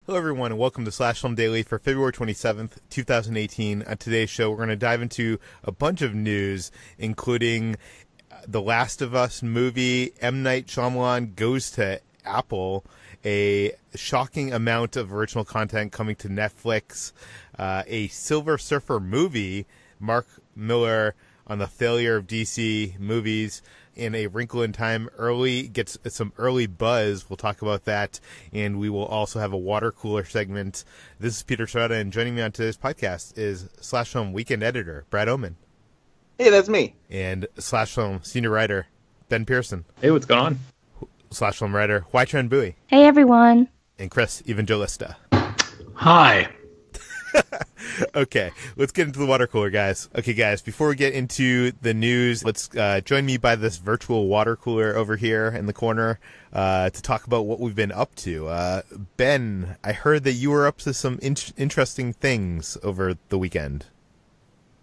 Hello, everyone, and welcome to Slash Film Daily for February 27th, 2018. On today's show, we're going to dive into a bunch of news, including The Last of Us movie, M. Night Shyamalan goes to Apple, a shocking amount of original content coming to Netflix, a Silver Surfer movie, Mark Millar on the failure of DC movies, and A Wrinkle in Time gets some early buzz. We'll talk about that, and we will also have a water cooler segment. This is Peter Sciretta, and joining me on today's podcast is Slash Film Weekend Editor, Brad Oman. Hey, that's me. And Slash Film Senior Writer, Ben Pearson. Hey, what's going on? Slash Film Writer, Hoai-Tran. Hey, everyone. And Chris, Evangelista. Hi. Okay, let's get into the water cooler, guys. Okay, guys, before we get into the news, let's join me by this virtual water cooler over here in the corner to talk about what we've been up to. Ben, I heard that you were up to some interesting things over the weekend.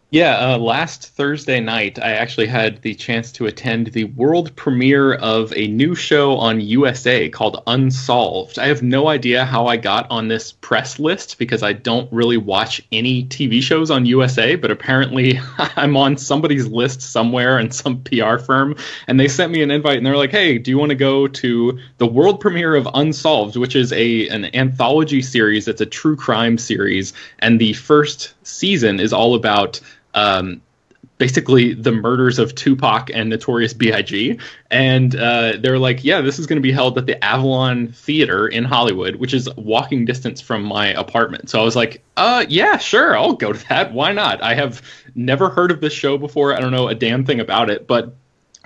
Yeah, last Thursday night, I actually had the chance to attend the world premiere of a new show on USA called Unsolved. I have no idea how I got on this press list because I don't really watch any TV shows on USA, but apparently I'm on somebody's list somewhere in some PR firm, and they sent me an invite, and they're like, hey, do you want to go to the world premiere of Unsolved, which is an anthology series. It's a true crime series, and the first season is all about basically the murders of Tupac and Notorious B.I.G. And they're like, yeah, this is going to be held at the Avalon Theater in Hollywood, which is walking distance from my apartment. So I was like, yeah, sure, I'll go to that. Why not? I have never heard of this show before. I don't know a damn thing about it, but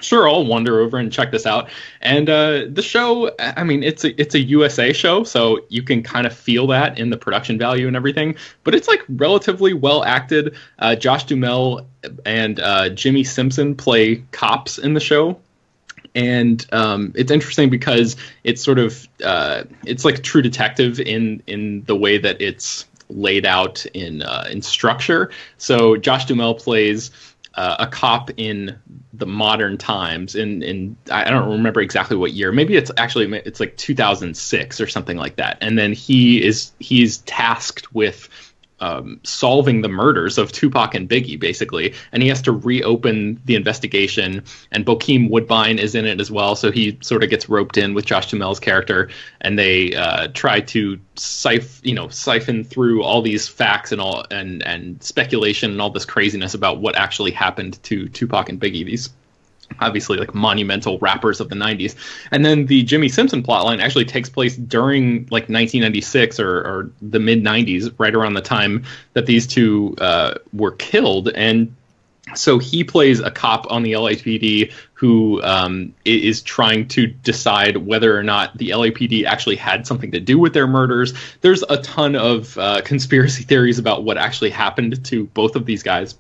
sure, I'll wander over and check this out. And the show, I mean, it's a USA show, so you can kind of feel that in the production value and everything. But it's like relatively well acted. Josh Duhamel and Jimmy Simpson play cops in the show. And it's interesting because it's sort of it's like True Detective in the way that it's laid out in structure. So Josh Duhamel plays a cop in the modern times in I don't remember exactly what year. Maybe it's like 2006 or something like that. And then he's tasked with solving the murders of Tupac and Biggie, basically, and he has to reopen the investigation. And Bokeem Woodbine is in it as well, so he sort of gets roped in with Josh Duhamel's character, and they try to siphon through all these facts and all and speculation and all this craziness about what actually happened to Tupac and Biggie, these obviously like monumental rappers of the 90s. And then the Jimmy Simpson plotline actually takes place during like 1996 or the mid 90s, right around the time that these two were killed. And so he plays a cop on the LAPD who is trying to decide whether or not the LAPD actually had something to do with their murders. There's a ton of conspiracy theories about what actually happened to both of these guys.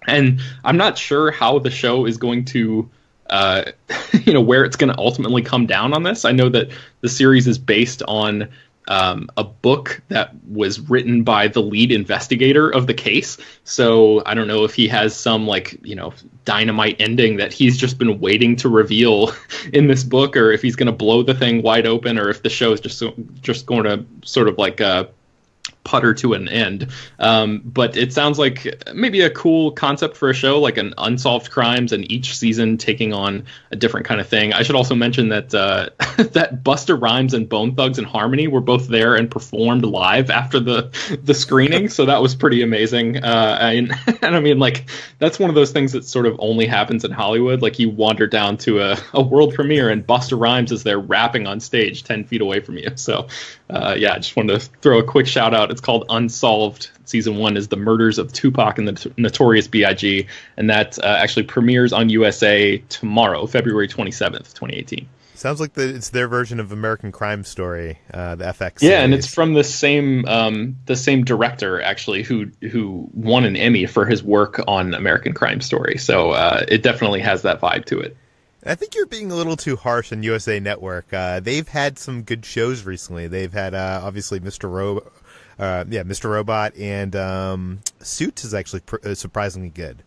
And I'm not sure how the show is going to, where it's going to ultimately come down on this. I know that the series is based on a book that was written by the lead investigator of the case. So I don't know if he has some dynamite ending that he's just been waiting to reveal in this book, or if he's going to blow the thing wide open, or if the show is just going to sort of like putter to an end. But it sounds like maybe a cool concept for a show, like an unsolved crimes and each season taking on a different kind of thing. I should also mention that that Busta Rhymes and Bone Thugs and Harmony were both there and performed live after the screening. So that was pretty amazing. And I mean, like, that's one of those things that sort of only happens in Hollywood. Like, you wander down to a world premiere and Busta Rhymes is there rapping on stage 10 feet away from you. So yeah, I just wanted to throw a quick shout out. It's called Unsolved. Season 1 is The Murders of Tupac and the Notorious B.I.G. And that actually premieres on USA tomorrow, February 27th, 2018. Sounds like it's their version of American Crime Story, the FX series. Yeah, and it's from the same director, actually, who won an Emmy for his work on American Crime Story. So it definitely has that vibe to it. I think you're being a little too harsh on USA Network. They've had some good shows recently. They've had obviously Mr. Robot, and Suits is actually surprisingly good.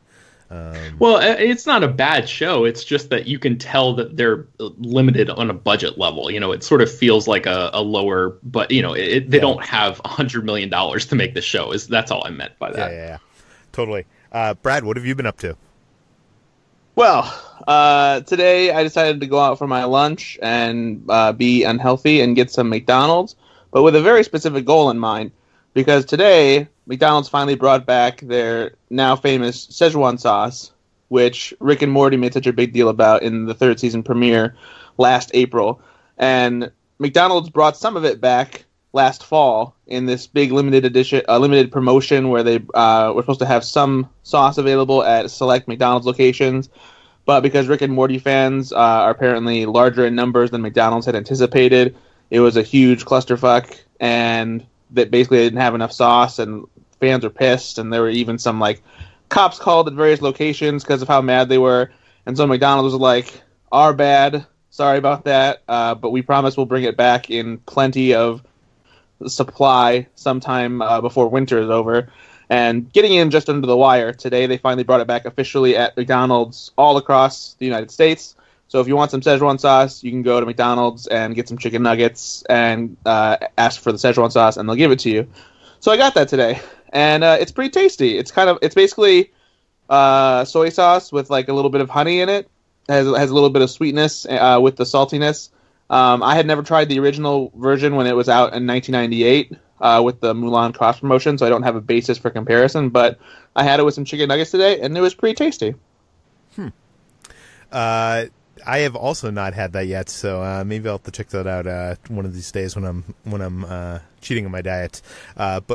Well, it's not a bad show. It's just that you can tell that they're limited on a budget level. It sort of feels like a lower, but they don't have $100 million to make the show. That's all I meant by that. Yeah. Totally. Brad, what have you been up to? Well, today I decided to go out for my lunch and be unhealthy and get some McDonald's, but with a very specific goal in mind, because today McDonald's finally brought back their now famous Szechuan sauce, which Rick and Morty made such a big deal about in the third season premiere last April. And McDonald's brought some of it back last fall in this big limited promotion where they were supposed to have some sauce available at select McDonald's locations. But because Rick and Morty fans are apparently larger in numbers than McDonald's had anticipated, it was a huge clusterfuck, and that basically didn't have enough sauce, and fans were pissed, and there were even some cops called at various locations because of how mad they were. And so McDonald's was like, "Our bad, sorry about that, but we promise we'll bring it back in plenty of supply sometime before winter is over." And getting in just under the wire, today they finally brought it back officially at McDonald's all across the United States. So if you want some Szechuan sauce, you can go to McDonald's and get some chicken nuggets and ask for the Szechuan sauce, and they'll give it to you. So I got that today, and it's pretty tasty. It's basically soy sauce with a little bit of honey in it. It has a little bit of sweetness with the saltiness. I had never tried the original version when it was out in 1998 with the Mulan cross promotion, so I don't have a basis for comparison. But I had it with some chicken nuggets today, and it was pretty tasty. I have also not had that yet, so maybe I'll have to check that out one of these days when I'm cheating on my diet. But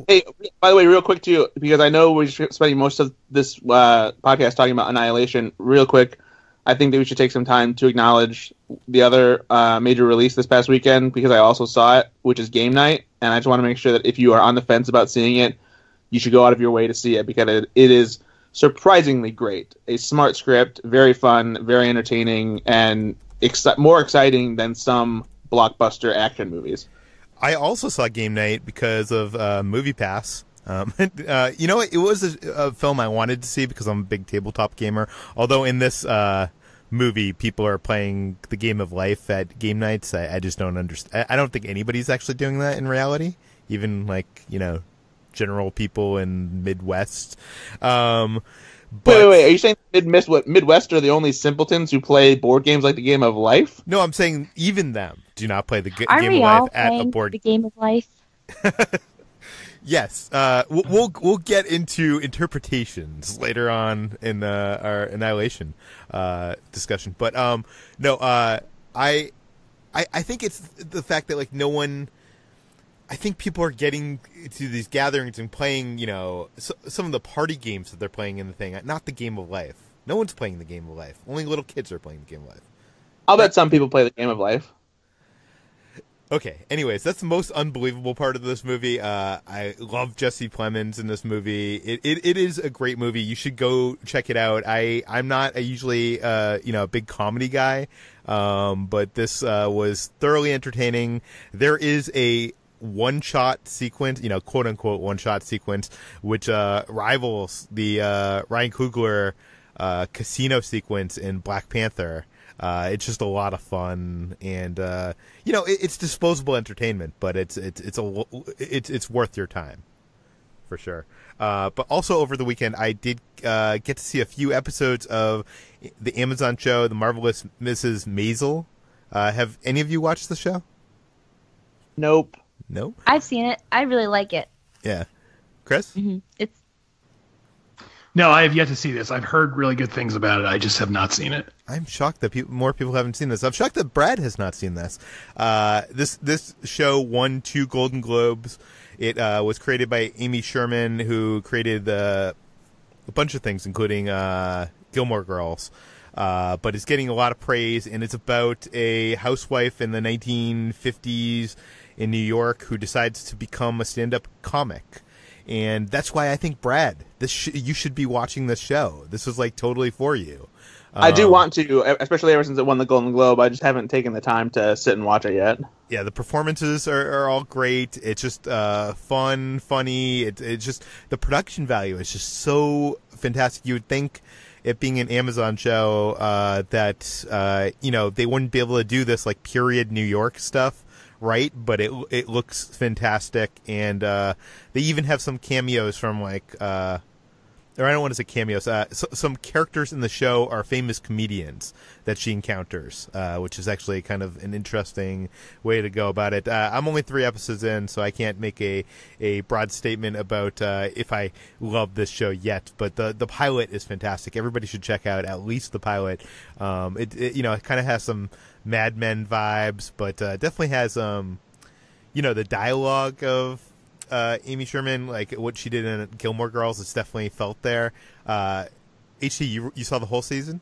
hey, by the way, real quick too, because I know we're spending most of this podcast talking about Annihilation. Real quick, I think that we should take some time to acknowledge the other major release this past weekend, because I also saw it, which is Game Night, and I just want to make sure that if you are on the fence about seeing it, you should go out of your way to see it, because it is surprisingly great. A smart script, very fun, very entertaining, and more exciting than some blockbuster action movies. I also saw Game Night because of Movie Pass. It was a film I wanted to see because I'm a big tabletop gamer. Although in this movie, people are playing the game of life at game nights. I just don't understand. I don't think anybody's actually doing that in reality. Even general people in Midwest. Wait, are you saying Midwest are the only simpletons who play board games like the game of life? No, I'm saying even them do not play the game Are of we life all at a playing board. the game of life? Yes, we'll get into interpretations later on in our Annihilation discussion. But no, I think it's the fact that no one. I think people are getting to these gatherings and playing, some of the party games that they're playing in the thing, not the game of life. No one's playing the game of life. Only little kids are playing the game of life. I'll bet some people play the game of life. Okay, anyways, that's the most unbelievable part of this movie. I love Jesse Plemons in this movie. It is a great movie. You should go check it out. I'm not usually a big comedy guy, but this was thoroughly entertaining. There is a one-shot sequence, quote-unquote one-shot sequence, which rivals the Ryan Coogler casino sequence in Black Panther. It's just a lot of fun, and it's disposable entertainment, but it's worth your time for sure. But also over the weekend, I did get to see a few episodes of the Amazon show, The Marvelous Mrs. Maisel. Have any of you watched the show? Nope. No? I've seen it. I really like it. Yeah. Chris? Mm-hmm. No, I have yet to see this. I've heard really good things about it. I just have not seen it. I'm shocked that more people haven't seen this. I'm shocked that Brad has not seen this. This show won 2 Golden Globes. It was created by Amy Sherman, who created a bunch of things, including Gilmore Girls. But it's getting a lot of praise, and it's about a housewife in the 1950s in New York who decides to become a stand-up comic. And that's why I think, Brad, you should be watching this show. This was totally for you. I do want to, especially ever since it won the Golden Globe. I just haven't taken the time to sit and watch it yet. Yeah, the performances are all great. It's just fun, funny. It's just the production value is just so fantastic. You would think, it being an Amazon show, that they wouldn't be able to do this like period New York stuff, right? But it looks fantastic, and they even have some cameos from like. Or I don't want to say cameos. Some characters in the show are famous comedians that she encounters, which is actually kind of an interesting way to go about it. I'm only 3 episodes in, so I can't make a broad statement about if I love this show yet. But the pilot is fantastic. Everybody should check out at least the pilot. It kind of has some Mad Men vibes, but definitely has the dialogue of Amy Sherman, like what she did in Gilmore Girls, it's definitely felt there. HT, you saw the whole season?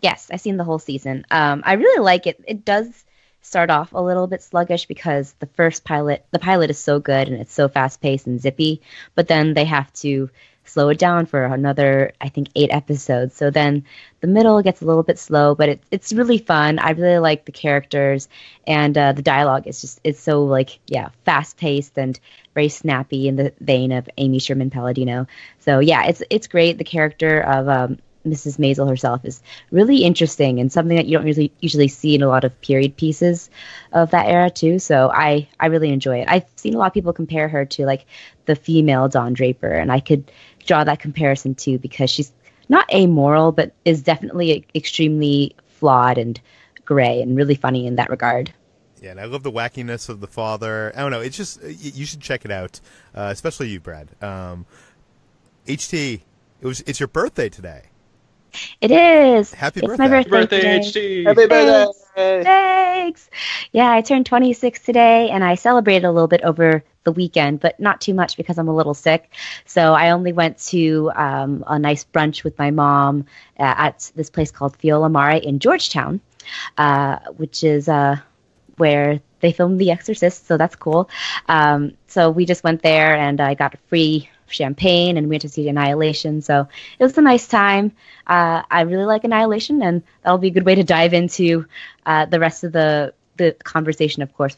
Yes, I've seen the whole season. I really like it. It does start off a little bit sluggish because the pilot is so good and it's so fast paced and zippy, but then they have to slow it down for another, I think, 8 episodes. So then the middle gets a little bit slow, but it's really fun. I really like the characters, and the dialogue is so fast paced and very snappy in the vein of Amy Sherman Palladino. So yeah, it's great. The character of Mrs. Maisel herself is really interesting and something that you don't usually see in a lot of period pieces of that era too. So I really enjoy it. I've seen a lot of people compare her to like the female Don Draper, and I could draw that comparison too because she's not amoral, but is definitely extremely flawed and gray and really funny in that regard. Yeah, and I love the wackiness of the father. I don't know. It's just, you should check it out, especially you, Brad. HT, it's your birthday today. It is. Happy it's birthday. My birthday Happy today. HT. Happy birthday! Thanks. Yeah, I turned 26 today, and I celebrated a little bit over the weekend, but not too much because I'm a little sick. So I only went to a nice brunch with my mom at this place called Fiola Mare in Georgetown, which is where they filmed The Exorcist, so that's cool. So we just went there, and I got free champagne, and we went to see Annihilation. So it was a nice time. I really like Annihilation, and that'll be a good way to dive into the rest of the conversation, of course,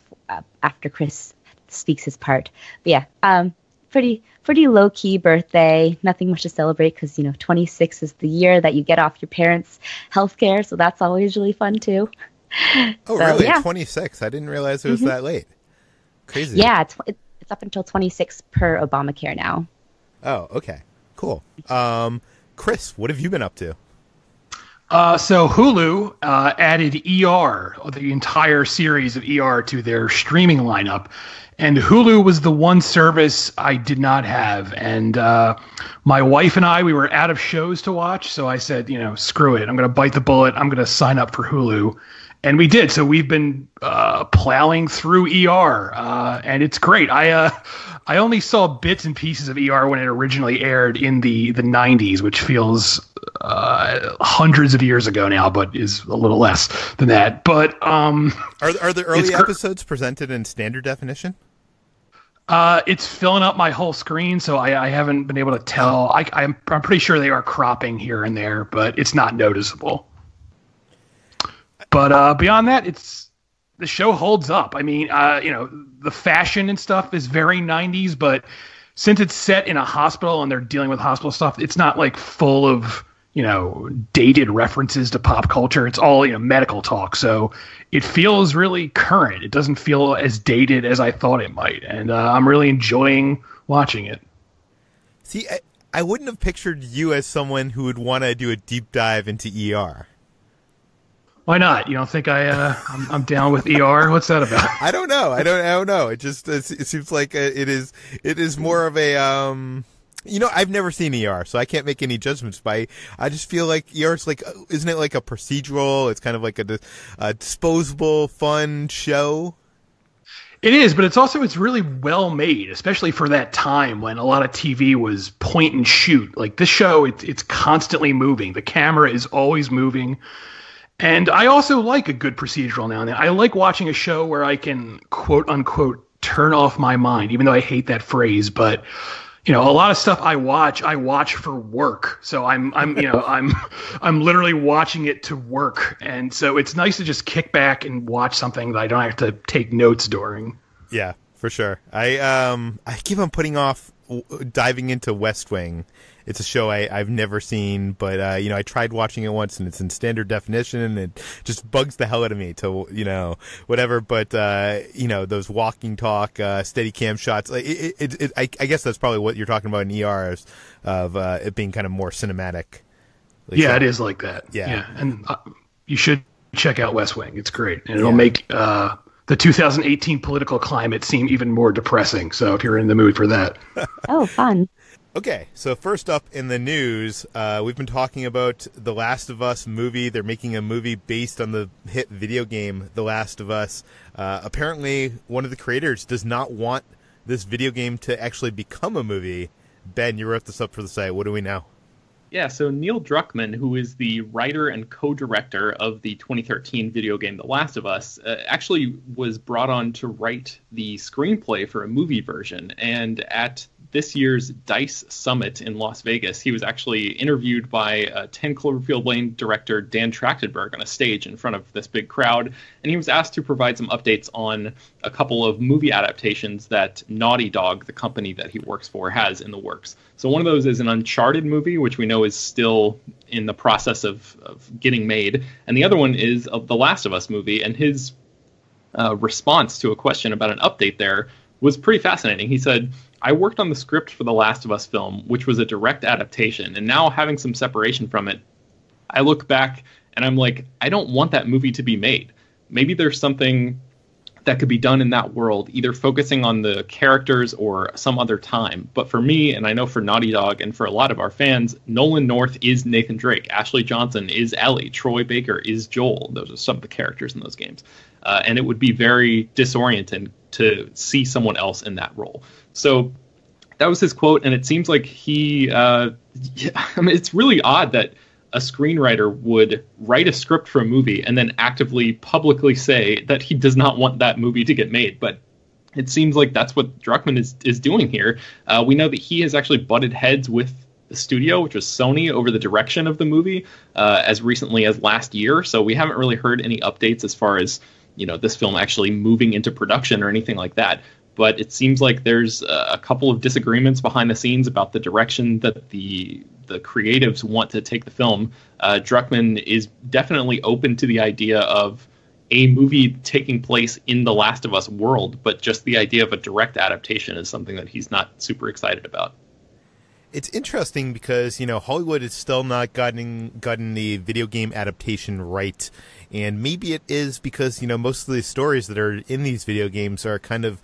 after Chris speaks his part. But yeah, pretty low-key birthday. Nothing much to celebrate because 26 is the year that you get off your parents' healthcare, so that's always really fun too. Oh, so, really? yeah. 26? I didn't realize it was that late. Crazy. Yeah, it's up until 26 per Obamacare now. Oh, okay. Cool. Chris, what have you been up to? So Hulu added ER, the entire series of ER, to their streaming lineup. And Hulu was the one service I did not have. And my wife and I, we were out of shows to watch. So I said, screw it. I'm going to bite the bullet. I'm going to sign up for Hulu. And we did. So we've been plowing through ER, and it's great. I only saw bits and pieces of ER when it originally aired in the 90s, which feels hundreds of years ago now, but is a little less than that. But are the early episodes presented in standard definition? It's filling up my whole screen, so I haven't been able to tell. I'm pretty sure they are cropping here and there, but it's not noticeable. But beyond that, the show holds up. I mean, the fashion and stuff is very 90s, but since it's set in a hospital and they're dealing with hospital stuff, it's not like full of, dated references to pop culture. It's all, medical talk. So it feels really current. It doesn't feel as dated as I thought it might. And I'm really enjoying watching it. See, I wouldn't have pictured you as someone who would want to do a deep dive into ER. Why not? You don't think I'm down with ER? What's that about? I don't know. I don't know. It just it seems like it is more of a I've never seen ER, so I can't make any judgments. But I just feel like ER is like, isn't it like a procedural? It's kind of like a disposable, fun show. It is, but it's really well made, especially for that time when a lot of TV was point and shoot. Like this show, it's constantly moving. The camera is always moving. And I also like a good procedural now and then. I like watching a show where I can, quote unquote, turn off my mind, even though I hate that phrase. But, a lot of stuff I watch for work. So I'm literally watching it to work. And so it's nice to just kick back and watch something that I don't have to take notes during. Yeah, for sure. I keep on putting off diving into West Wing. It's a show I've never seen, but I tried watching it once, and it's in standard definition, and it just bugs the hell out of me to whatever. But those walking talk, steady cam shots. I guess that's probably what you're talking about in ER, of it being kind of more cinematic. It is like that. Yeah. And you should check out West Wing. It's great, and it'll make the 2018 political climate seem even more depressing. So if you're in the mood for that, oh, fun. Okay, so first up in the news, we've been talking about The Last of Us movie. They're making a movie based on the hit video game, The Last of Us. Apparently, one of the creators does not want this video game to actually become a movie. Ben, you wrote this up for the site. What do we know? Yeah, so Neil Druckmann, who is the writer and co-director of the 2013 video game The Last of Us, actually was brought on to write the screenplay for a movie version. And at this year's DICE Summit in Las Vegas, he was actually interviewed by 10 Cloverfield Lane director Dan Trachtenberg on a stage in front of this big crowd, and he was asked to provide some updates on a couple of movie adaptations that Naughty Dog, the company that he works for, has in the works. So one of those is an Uncharted movie, which we know is still in the process of getting made, and the other one is The Last of Us movie, and his response to a question about an update there was pretty fascinating. He said, "I worked on the script for The Last of Us film, which was a direct adaptation, and now having some separation from it, I look back and I'm like, I don't want that movie to be made. Maybe there's something that could be done in that world, either focusing on the characters or some other time. But for me, and I know for Naughty Dog and for a lot of our fans, Nolan North is Nathan Drake, Ashley Johnson is Ellie, Troy Baker is Joel. Those are some of the characters in those games. And it would be very disorienting to see someone else in that role." So that was his quote, and it seems like it's really odd that a screenwriter would write a script for a movie and then actively, publicly say that he does not want that movie to get made. But it seems like that's what Druckmann is doing here. We know that he has actually butted heads with the studio, which was Sony, over the direction of the movie as recently as last year. So we haven't really heard any updates as far as this film actually moving into production or anything like that. But it seems like there's a couple of disagreements behind the scenes about the direction that the creatives want to take the film. Druckmann is definitely open to the idea of a movie taking place in the Last of Us world, but just the idea of a direct adaptation is something that he's not super excited about. It's interesting because, Hollywood has still not gotten the video game adaptation right. And maybe it is because, most of the stories that are in these video games are kind of,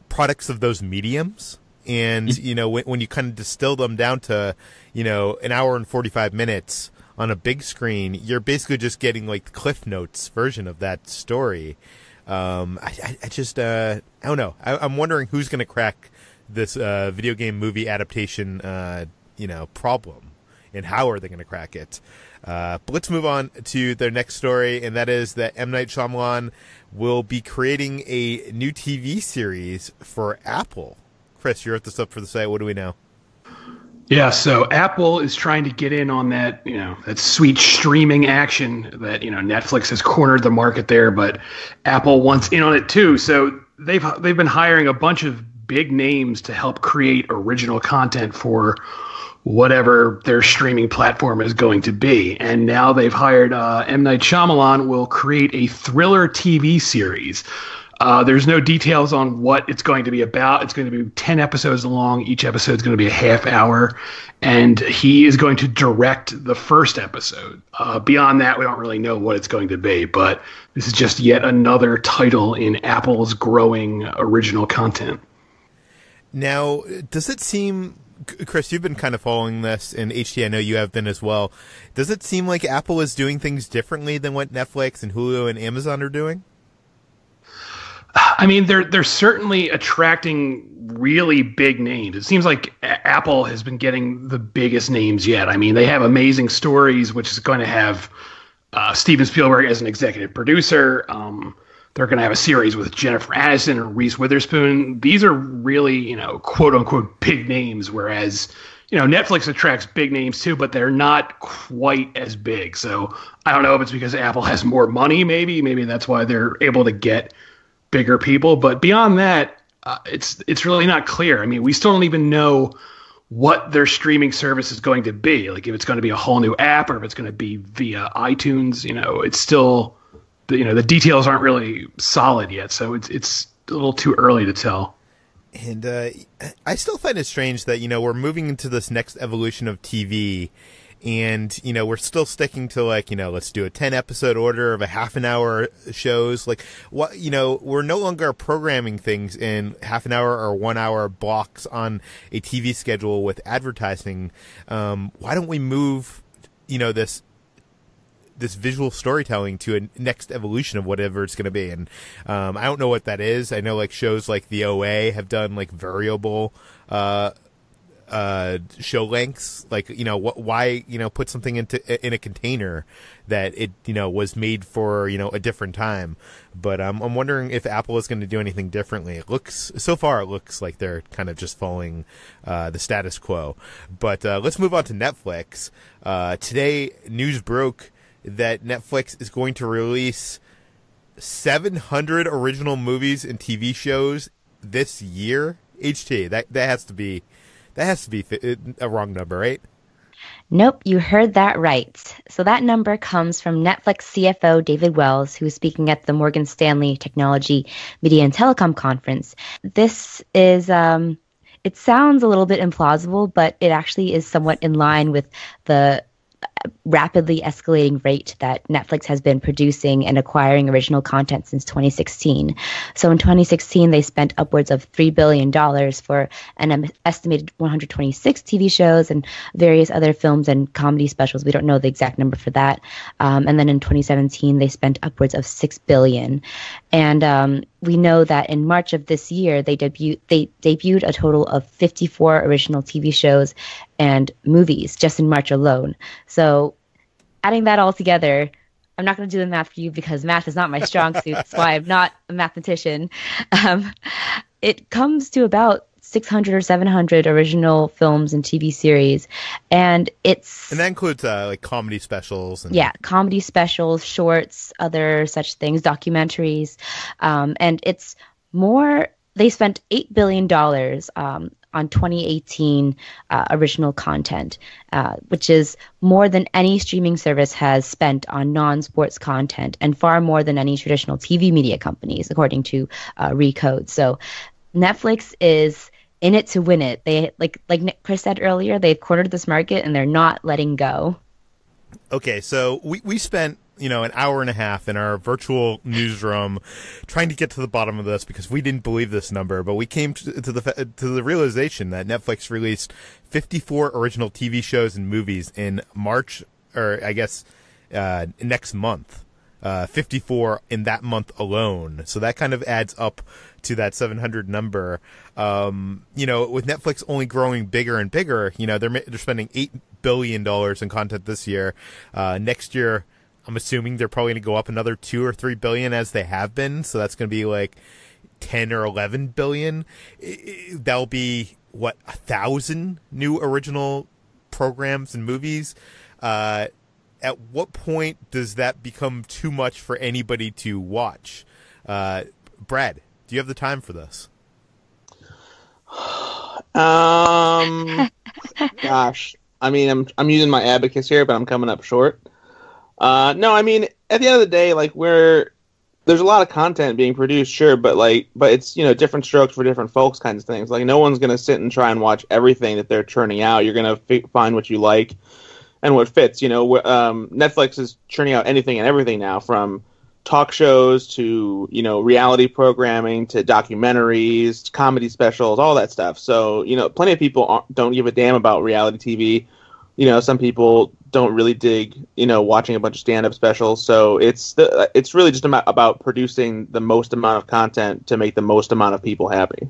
products of those mediums. And, when you kind of distill them down to, an hour and 45 minutes on a big screen, you're basically just getting like the Cliff Notes version of that story. I don't know. I'm wondering who's going to crack this video game movie adaptation, problem, and how are they going to crack it? But let's move on to their next story, and that is that M. Night Shyamalan will be creating a new TV series for Apple. Chris, you wrote this up for the site. What do we know? Yeah, so Apple is trying to get in on that, that sweet streaming action that, Netflix has cornered the market there, but Apple wants in on it too. So they've been hiring a bunch of big names to help create original content for whatever their streaming platform is going to be. And now they've hired M. Night Shyamalan will create a thriller TV series. There's no details on what it's going to be about. It's going to be 10 episodes long. Each episode is going to be a half hour. And he is going to direct the first episode. Beyond that, we don't really know what it's going to be. But this is just yet another title in Apple's growing original content. Now, does it seem, Chris, you've been kind of following this, and HT, I know you have been as well. Does it seem like Apple is doing things differently than what Netflix and Hulu and Amazon are doing? I mean, they're certainly attracting really big names. It seems like Apple has been getting the biggest names yet. I mean, they have Amazing Stories, which is going to have Steven Spielberg as an executive producer. they're going to have a series with Jennifer Aniston or Reese Witherspoon. These are really, quote unquote big names, whereas, Netflix attracts big names too, but they're not quite as big. So I don't know if it's because Apple has more money, maybe that's why they're able to get bigger people. But beyond that, it's really not clear. I mean, we still don't even know what their streaming service is going to be. Like if it's going to be a whole new app or if it's going to be via iTunes, it's still, the details aren't really solid yet. So it's a little too early to tell. And I still find it strange that, we're moving into this next evolution of TV and, we're still sticking to let's do a 10-episode order of a half an hour shows. Like what, we're no longer programming things in half an hour or 1 hour blocks on a TV schedule with advertising. Why don't we move, this visual storytelling to a next evolution of whatever it's going to be. And I don't know what that is. I know shows like the OA have done variable show lengths. Why put something in a container that it was made for a different time. But I'm wondering if Apple is going to do anything differently. It looks like they're kind of just following the status quo. But let's move on to Netflix. Today news broke that Netflix is going to release 700 original movies and TV shows this year. HT, that has to be a wrong number, right? Nope, you heard that right. So that number comes from Netflix CFO David Wells, who was speaking at the Morgan Stanley Technology, Media and Telecom Conference. This is, it sounds a little bit implausible, but it actually is somewhat in line with the rapidly escalating rate that Netflix has been producing and acquiring original content since 2016. So in 2016, they spent upwards of $3 billion for an estimated 126 TV shows and various other films and comedy specials. We don't know the exact number for that. And then in 2017, they spent upwards of $6 billion. And we know that in March of this year, they debuted a total of 54 original TV shows and movies just in March alone. So adding that all together, I'm not going to do the math for you because math is not my strong suit. That's why I'm not a mathematician. It comes to about 600 or 700 original films and TV series. And that includes comedy specials. Comedy specials, shorts, other such things, documentaries. And it's more, they spent $8 billion on 2018 original content, which is more than any streaming service has spent on non-sports content and far more than any traditional TV media companies, according to Recode. So Netflix is in it to win it. They, like Chris said earlier, they've cornered this market and they're not letting go. Okay, so we spent an hour and a half in our virtual newsroom trying to get to the bottom of this because we didn't believe this number, but we came to the realization that Netflix released 54 original TV shows and movies in March, or I guess next month. 54 in that month alone. So that kind of adds up to that 700 number. With Netflix only growing bigger and bigger, they're spending $8 billion in content this year. Next year, I'm assuming they're probably going to go up another 2 or 3 billion as they have been. So that's going to be 10 or 11 billion. That'll be 1,000 new original programs and movies. At what point does that become too much for anybody to watch? Brad, do you have the time for this? Gosh, I mean, I'm using my abacus here, but I'm coming up short. No, I mean, at the end of the day, there's a lot of content being produced, sure, but it's different strokes for different folks, kinds of things. No one's gonna sit and try and watch everything that they're churning out. You're gonna find what you like and what fits. Netflix is churning out anything and everything now, from talk shows to reality programming to documentaries, comedy specials, all that stuff. So plenty of people don't give a damn about reality TV. Some people don't really dig watching a bunch of stand-up specials. So it's really just about producing the most amount of content to make the most amount of people happy.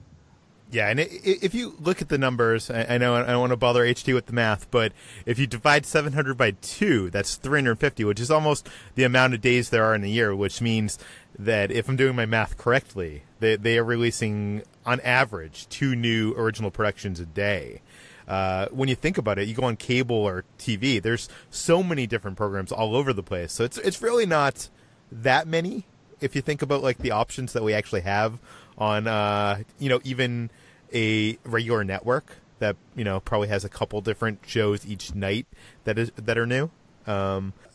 Yeah, and if you look at the numbers, I know I don't want to bother HT with the math, but if you divide 700 by 2, that's 350, which is almost the amount of days there are in a year, which means that if I'm doing my math correctly, they are releasing, on average, 2 new original productions a day. When you think about it, you go on cable or TV, there's so many different programs all over the place. So it's really not that many if you think about like the options that we actually have on, even a regular network that, probably has a couple different shows each night that are new.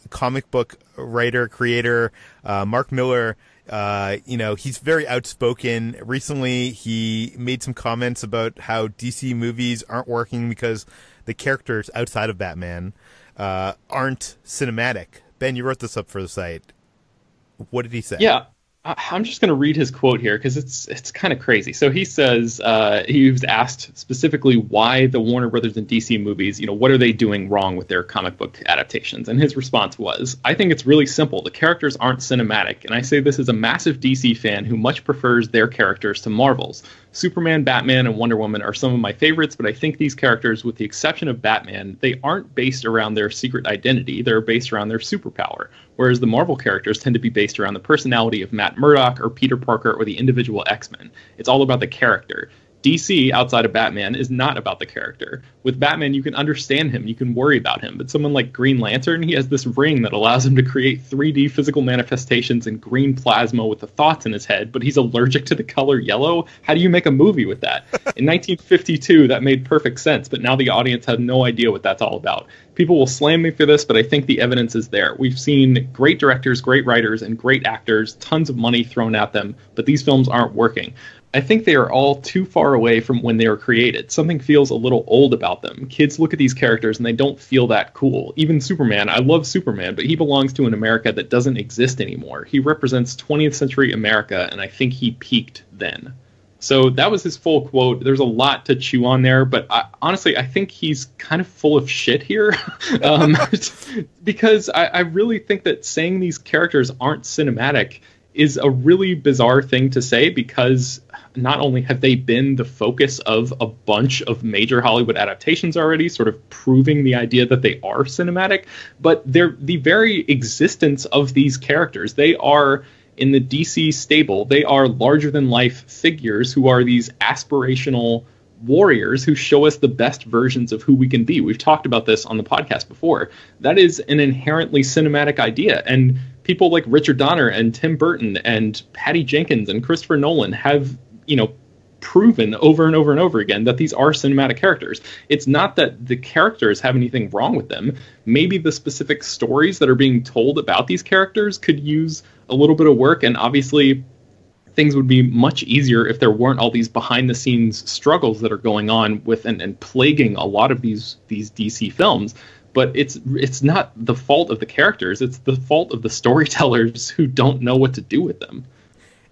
Comic book writer, creator, Mark Millar, he's very outspoken. Recently, he made some comments about how DC movies aren't working because the characters outside of Batman aren't cinematic. Ben, you wrote this up for the site. What did he say? Yeah. I'm just going to read his quote here because it's kind of crazy. So he says he was asked specifically why the Warner Brothers and DC movies, what are they doing wrong with their comic book adaptations? And his response was, I think it's really simple. The characters aren't cinematic. And I say this as a massive DC fan who much prefers their characters to Marvel's. Superman, Batman, and Wonder Woman are some of my favorites, but I think these characters, with the exception of Batman, they aren't based around their secret identity. They're based around their superpower. Whereas the Marvel characters tend to be based around the personality of Matt Murdock or Peter Parker or the individual X-Men. It's all about the character. DC, outside of Batman, is not about the character. With Batman, you can understand him, you can worry about him, but someone like Green Lantern, he has this ring that allows him to create 3D physical manifestations in green plasma with the thoughts in his head, but he's allergic to the color yellow? How do you make a movie with that? In 1952, that made perfect sense, but now the audience has no idea what that's all about. People will slam me for this, but I think the evidence is there. We've seen great directors, great writers, and great actors, tons of money thrown at them, but these films aren't working. I think they are all too far away from when they were created. Something feels a little old about them. Kids look at these characters and they don't feel that cool. Even Superman, I love Superman, but he belongs to an America that doesn't exist anymore. He represents 20th century America, and I think he peaked then. So that was his full quote. There's a lot to chew on there, but honestly, I think he's kind of full of shit here. Because I really think that saying these characters aren't cinematic is a really bizarre thing to say, because not only have they been the focus of a bunch of major Hollywood adaptations already, sort of proving the idea that they are cinematic, but they're the very existence of these characters. They are, in the DC stable, they are larger than life figures who are these aspirational warriors who show us the best versions of who we can be. We've talked about this on the podcast before. That is an inherently cinematic idea, and people like Richard Donner and Tim Burton and Patty Jenkins and Christopher Nolan have, proven over and over and over again that these are cinematic characters. It's not that the characters have anything wrong with them. Maybe the specific stories that are being told about these characters could use a little bit of work, and obviously things would be much easier if there weren't all these behind-the-scenes struggles that are going on with and plaguing a lot of these DC films. But it's not the fault of the characters. It's the fault of the storytellers who don't know what to do with them.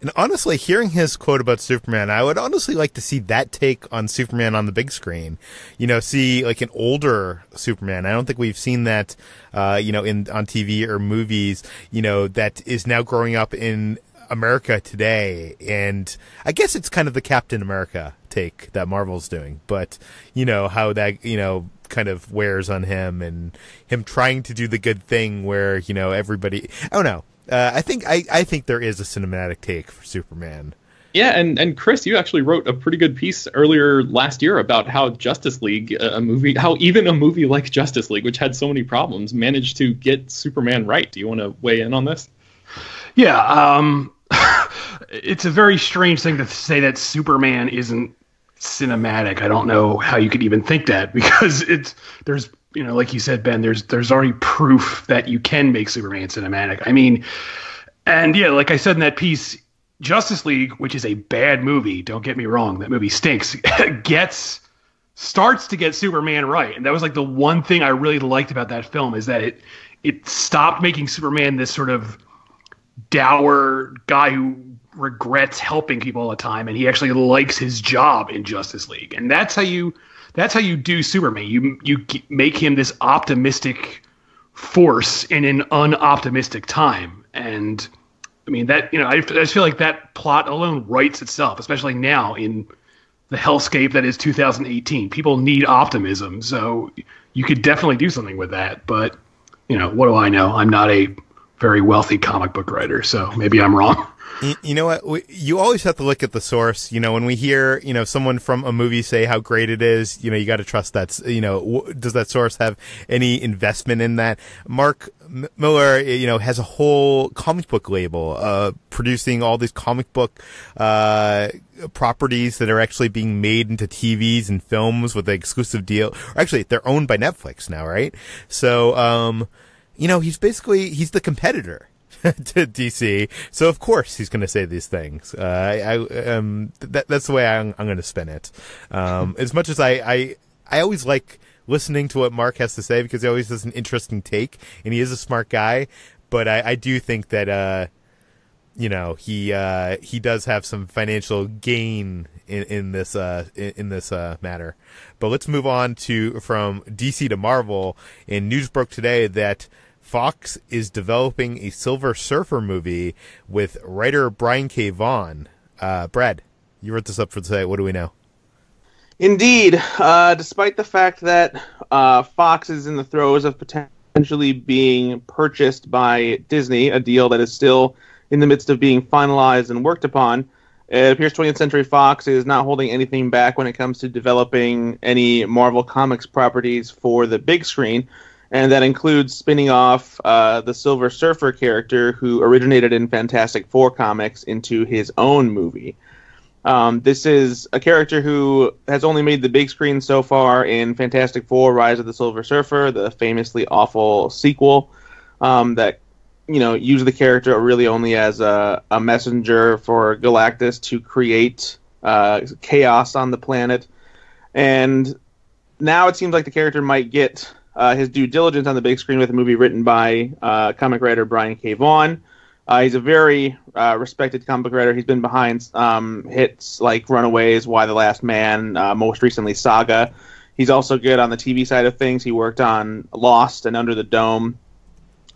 And honestly, hearing his quote about Superman, I would honestly like to see that take on Superman on the big screen. See like an older Superman. I don't think we've seen that, on TV or movies, that is now growing up in America today. And I guess it's kind of the Captain America take that Marvel's doing. But, how that, kind of wears on him, and him trying to do the good thing where, everybody, I don't know. I think there is a cinematic take for Superman. Yeah, and Chris, you actually wrote a pretty good piece earlier last year about how Justice League, how even a movie like Justice League, which had so many problems, managed to get Superman right. Do you want to weigh in on this? Yeah, it's a very strange thing to say that Superman isn't cinematic. I don't know how you could even think that, because there's like you said, Ben, there's already proof that you can make Superman cinematic. I mean, and yeah, like I said in that piece, Justice League, which is a bad movie, don't get me wrong, that movie stinks, starts to get Superman right. And that was like the one thing I really liked about that film, is that it stopped making Superman this sort of dour guy who regrets helping people all the time, and he actually likes his job in Justice League. And that's how you do Superman. You make him this optimistic force in an unoptimistic time. And I mean, that, I just feel like that plot alone writes itself, especially now in the hellscape that is 2018. People need optimism, so you could definitely do something with that. But, what do I know? I'm not a very wealthy comic book writer, so maybe I'm wrong. You know what? You always have to look at the source. When we hear, someone from a movie say how great it is, you got to trust that, does that source have any investment in that? Mark Millar, has a whole comic book label, producing all these comic book, properties that are actually being made into TVs and films with an exclusive deal. Or actually, they're owned by Netflix now, right? So, he's the competitor to DC, so of course he's going to say these things. That's the way I'm going to spin it. As much as I always like listening to what Mark has to say because he always has an interesting take, and he is a smart guy. But I do think that he does have some financial gain in this matter. But let's move on from DC to Marvel. And news broke today that Fox is developing a Silver Surfer movie with writer Brian K. Vaughan. Brad, you wrote this up for today. What do we know? Indeed. Despite the fact that Fox is in the throes of potentially being purchased by Disney, a deal that is still in the midst of being finalized and worked upon, it appears 20th Century Fox is not holding anything back when it comes to developing any Marvel Comics properties for the big screen. And that includes spinning off the Silver Surfer character who originated in Fantastic Four comics into his own movie. This is a character who has only made the big screen so far in Fantastic Four: Rise of the Silver Surfer, the famously awful sequel that used the character really only as a messenger for Galactus to create chaos on the planet. And now it seems like the character might get his due diligence on the big screen with a movie written by comic writer Brian K. Vaughan. He's a very respected comic writer. He's been behind hits like Runaways, Why the Last Man, most recently Saga. He's also good on the TV side of things. He worked on Lost and Under the Dome.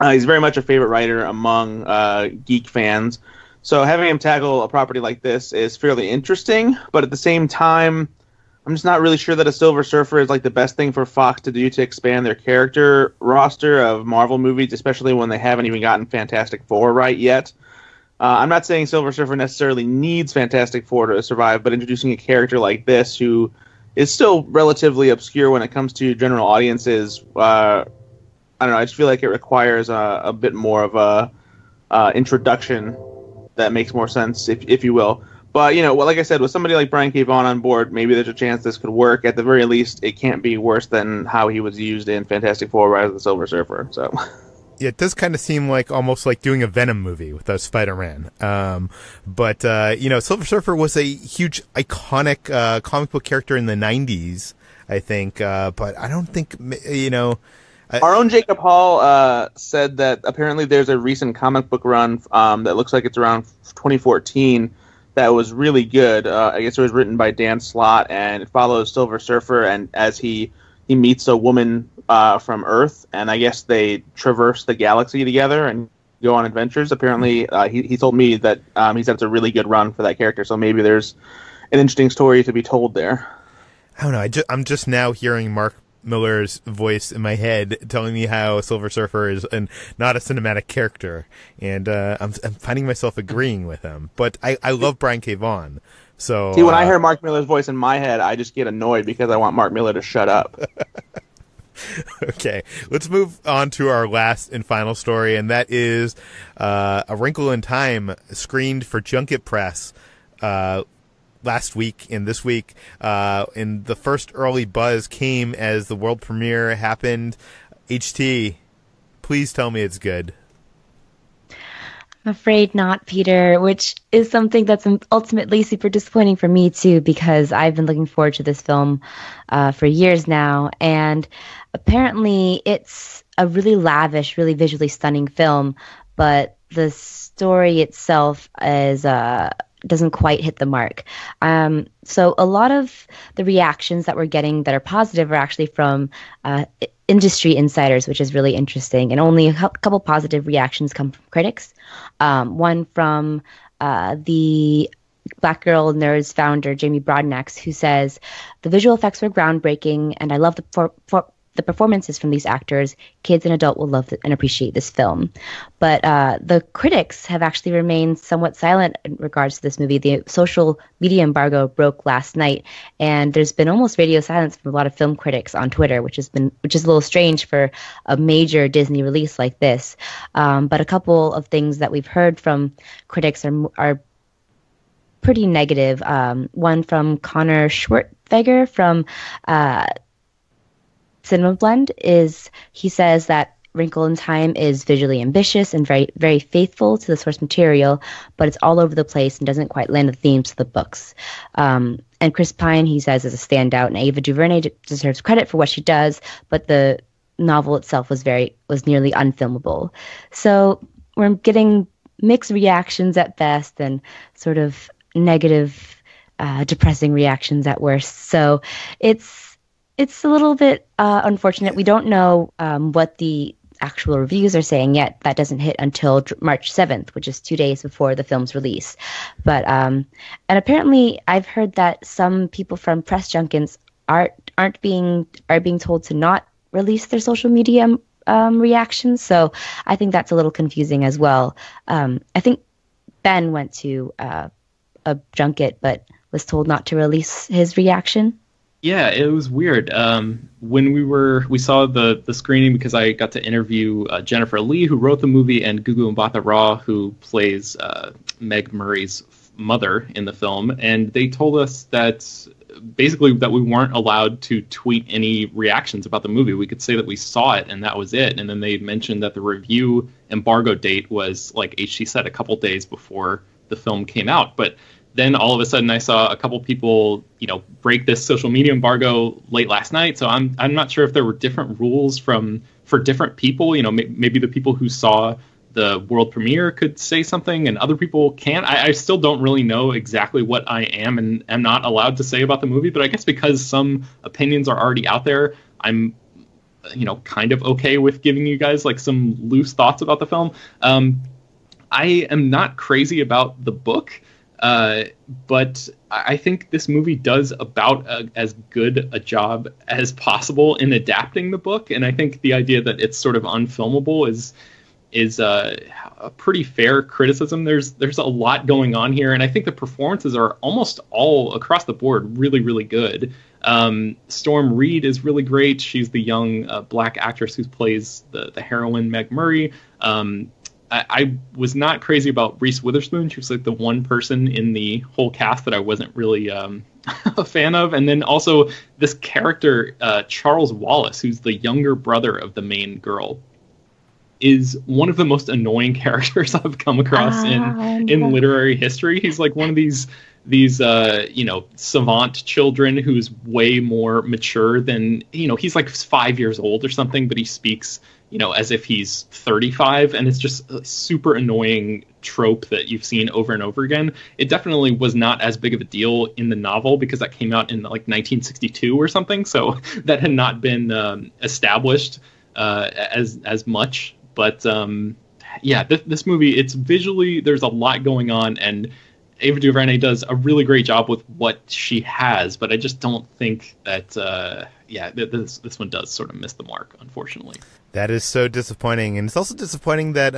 He's very much a favorite writer among geek fans. So having him tackle a property like this is fairly interesting, but at the same time, I'm just not really sure that a Silver Surfer is like the best thing for Fox to do to expand their character roster of Marvel movies, especially when they haven't even gotten Fantastic Four right yet. I'm not saying Silver Surfer necessarily needs Fantastic Four to survive, but introducing a character like this who is still relatively obscure when it comes to general audiences, I don't know, I just feel like it requires a bit more of a introduction that makes more sense, if you will. But, like I said, with somebody like Brian K. Vaughan on board, maybe there's a chance this could work. At the very least, it can't be worse than how he was used in Fantastic Four: Rise of the Silver Surfer. So, yeah, it does kind of seem almost like doing a Venom movie with Spider-Man. But Silver Surfer was a huge, iconic comic book character in the 90s, I think. But I don't think, our own Jacob Hall said that apparently there's a recent comic book run that looks like it's around 2014 that was really good. I guess it was written by Dan Slott, and it follows Silver Surfer and as he meets a woman from Earth, and I guess they traverse the galaxy together and go on adventures. Apparently, he told me that he said it's a really good run for that character, so maybe there's an interesting story to be told there. I don't know. I'm just now hearing Mark Millar's voice in my head telling me how Silver Surfer is not a cinematic character, and I'm finding myself agreeing with him. But I love Brian K. Vaughan. So see, when I hear Mark Millar's voice in my head, I just get annoyed because I want Mark Millar to shut up. Okay, let's move on to our last and final story, and that is A Wrinkle in Time screened for junket press last week and this week, and the first early buzz came as the world premiere happened. HT, please tell me it's good. I'm afraid not, Peter, which is something that's ultimately super disappointing for me too, because I've been looking forward to this film for years now, and apparently it's a really lavish, really visually stunning film, but the story itself is doesn't quite hit the mark. So a lot of the reactions that we're getting that are positive are actually from industry insiders, which is really interesting. And only a couple positive reactions come from critics. One from the Black Girl Nerds founder Jamie Broadnax, who says the visual effects were groundbreaking, and I love the performances from these actors. Kids and adults will love and appreciate this film. But the critics have actually remained somewhat silent in regards to this movie. The social media embargo broke last night, and there's been almost radio silence from a lot of film critics on Twitter, which is a little strange for a major Disney release like this. But a couple of things that we've heard from critics are pretty negative. One from Connor Schwertfeger from Cinema Blend he says that Wrinkle in Time is visually ambitious and very, very faithful to the source material, but it's all over the place and doesn't quite land the themes of the books. And Chris Pine, he says, is a standout, and Ava DuVernay deserves credit for what she does, but the novel itself was nearly unfilmable. So we're getting mixed reactions at best and sort of negative, depressing reactions at worst. So it's a little bit unfortunate. We don't know what the actual reviews are saying yet. That doesn't hit until March 7th, which is 2 days before the film's release. But and apparently, I've heard that some people from press junkets are being told to not release their social media reactions. So I think that's a little confusing as well. I think Ben went to a junket, but was told not to release his reaction. Yeah, it was weird. When we saw the screening, because I got to interview Jennifer Lee, who wrote the movie, and Gugu Mbatha Raw, who plays Meg Murray's mother in the film, and they told us that basically that we weren't allowed to tweet any reactions about the movie. We could say that we saw it and that was it. And then they mentioned that the review embargo date was, like HT said, a couple days before the film came out. But then all of a sudden I saw a couple people, break this social media embargo late last night. So I'm not sure if there were different rules for different people. Maybe the people who saw the world premiere could say something and other people can't. I still don't really know exactly what I am and am not allowed to say about the movie, but I guess because some opinions are already out there, I'm kind of okay with giving you guys like some loose thoughts about the film. I am not crazy about the book, but I think this movie does about as good a job as possible in adapting the book, and I think the idea that it's sort of unfilmable is a pretty fair criticism. There's a lot going on here, and I think the performances are almost all across the board really, really good. Storm Reed is really great. She's the young black actress who plays the heroine, Meg Murray. I was not crazy about Reese Witherspoon. She was like the one person in the whole cast that I wasn't really a fan of. And then also this character, Charles Wallace, who's the younger brother of the main girl, is one of the most annoying characters I've come across in literary history. He's like one of these savant children who's way more mature than, he's like 5 years old or something, but he speaks, as if he's 35, and it's just a super annoying trope that you've seen over and over again. It definitely was not as big of a deal in the novel because that came out in like 1962 or something, so that had not been established as much. But this movie, it's visually, there's a lot going on, and Ava DuVernay does a really great job with what she has, but I just don't think that this one does sort of miss the mark, unfortunately. That is so disappointing, and it's also disappointing that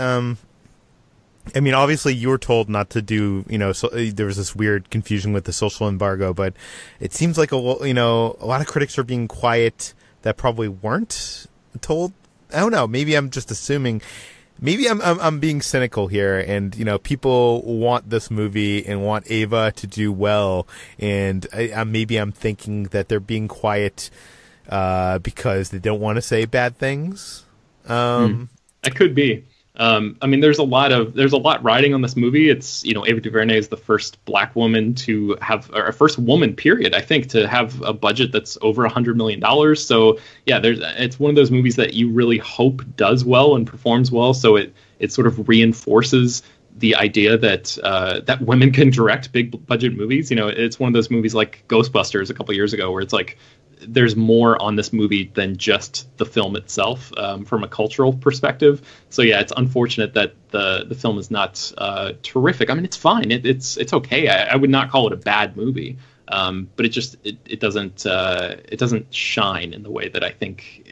obviously you were told not to do, there was this weird confusion with the social embargo, but it seems like a lot of critics are being quiet that probably weren't told. I don't know. Maybe I'm just assuming. Maybe I'm being cynical here, and people want this movie and want Ava to do well, and maybe I'm thinking that they're being quiet because they don't want to say bad things. It could be. There's a lot riding on this movie. It's, Ava DuVernay is the first black woman to have, or first woman, period, I think, to have a budget that's over $100 million. So yeah, it's one of those movies that you really hope does well and performs well. So it sort of reinforces the idea that women can direct big budget movies. It's one of those movies like Ghostbusters a couple years ago where it's like, there's more on this movie than just the film itself, from a cultural perspective. So yeah, it's unfortunate that the film is not terrific. I mean, it's fine. It's okay. I would not call it a bad movie. But it doesn't shine in the way that I think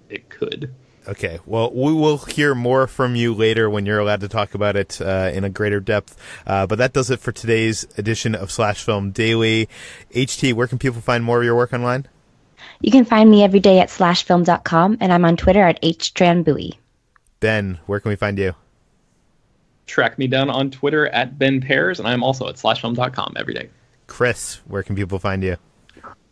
it could. Okay, well, we will hear more from you later when you're allowed to talk about it in a greater depth. But that does it for today's edition of Slash Film Daily. HT, where can people find more of your work online? You can find me every day at slashfilm.com, and I'm on Twitter at HTranBuoy. Ben, where can we find you? Track me down on Twitter at Ben Pears, and I'm also at slashfilm.com every day. Chris, where can people find you?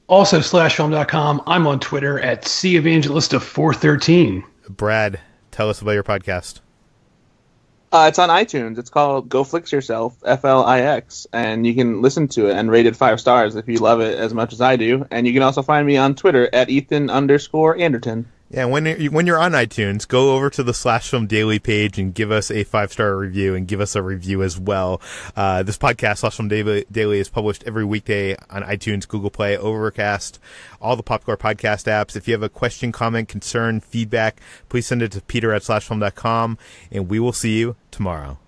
Also, slashfilm.com. I'm on Twitter at Evangelista413. Brad, tell us about your podcast. It's on iTunes. It's called Go Flix Yourself, Flix, and you can listen to it and rate it 5 stars if you love it as much as I do. And you can also find me on Twitter at Ethan_Anderton. Yeah, when you're on iTunes, go over to the Slash Film Daily page and give us a 5-star review and give us a review as well. This podcast, Slash Film Daily, is published every weekday on iTunes, Google Play, Overcast, all the popular podcast apps. If you have a question, comment, concern, feedback, please send it to peter@slashfilm.com, and we will see you tomorrow.